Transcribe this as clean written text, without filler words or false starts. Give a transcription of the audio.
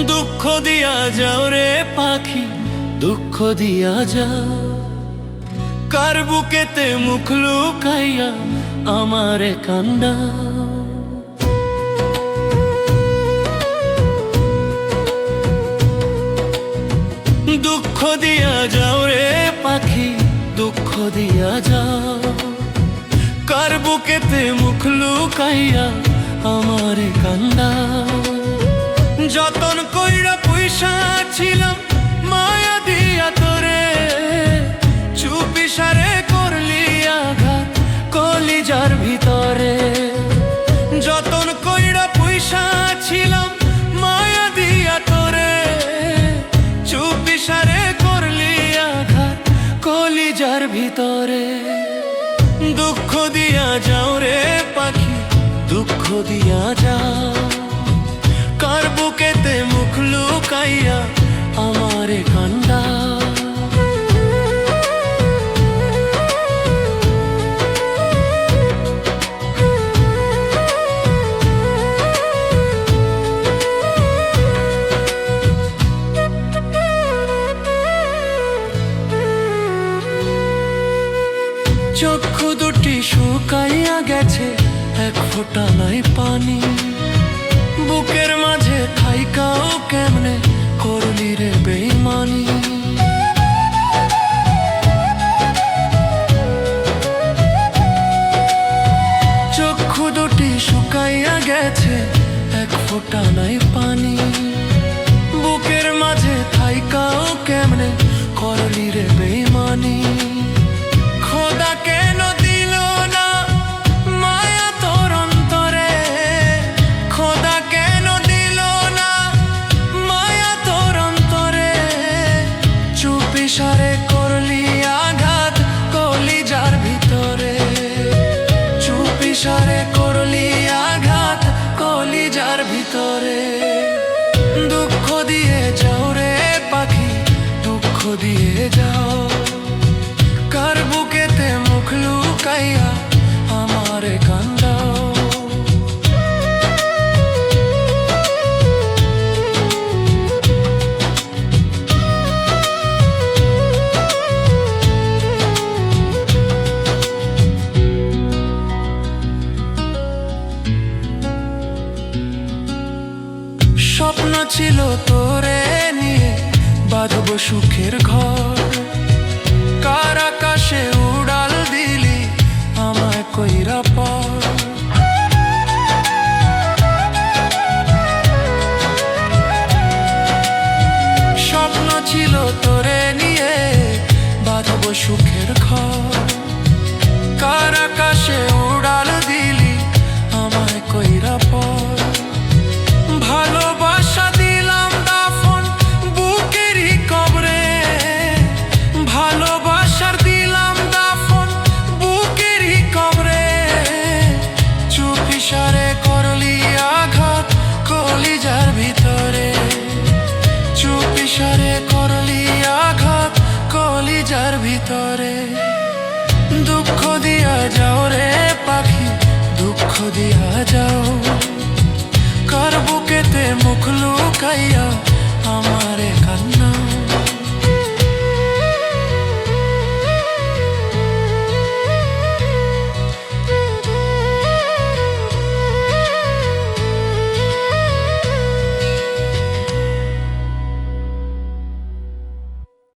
দুঃখ দিয়া যাও রে পাখি, দুঃখ দিয়া যাও। কার বুকেতে মুখ লুকাইয়া আমারে কান্দা। দুঃখ দিয়া যাও রে পাখি, দুঃখ দিয়া যাও। কার বুকেতে মুখ লুকাইয়া আমারে কান্দা। যতন কইরা পয়সা ছিলাম মায়া দিয়া তোরে, চুপি সারে করলি আঘাত কলিজার ভিতরে। যতন কইরা পয়সা ছিলাম মায়া দিয়া তোরে, চুপি সারে করলি আঘাত কলিজার ভিতরে। দুঃখ দিয়া যাও রে পাখি, দুঃখ দিয়া যাও। কার বুকেতে মুখ লুকাইয়া আমারে কান্দা। চক্ষু দুটি শুকাইয়া গেছে, এক ফোঁটা নাই পানি। বুকের মাঝে থাইকাও কেমনে করলি রে বেইমানি। চক্ষু দুটি শুকাইয়া গেছে, এক ফোঁটা নাই পানি। বুকের মাঝে থাইকাও কেমনে করলি রে বেইমানি। খোদা কেন দিল না মায়া তোর অন্তরে, খোদা কেন দিল না মায়া তোর অন্তরে। চুপি সারে করলি আঘাত কলিজার ভিতরে, চুপি সারে করলি আঘাত কলিজার ভিতরে। দুঃখ দিয়ে যাও রে পাখি, দুঃখ দিয়ে যাও। কার বুকেতে মুখ লুকাইয়া আমারে কান্দাও। স্বপ্ন ছিল তোরে নিয়ে বাঁধব সুখের ঘর। কার আকাশে উড়াল দিলি আমায় কইরা পর। স্বপ্ন ছিল তোরে নিয়ে বাঁধব সুখের ঘর। কার আকাশে উড়াল দিলি আমায় কইরা পর। ভালোবাসা দিলাম দাফন বুকেরই কবরে, ভালোবাসার দিলাম দাফন বুকেরই কবরে। চুপি সারে করলি আঘাত কলিজার ভিতরে, চুপি সারে করলি আঘাত কলিজার ভিতরে। দুঃখ দিয়া যাও রে পাখি, দুঃখ দিয়া যাও। কার বুকেতে মুখ লুকাইয়া আমার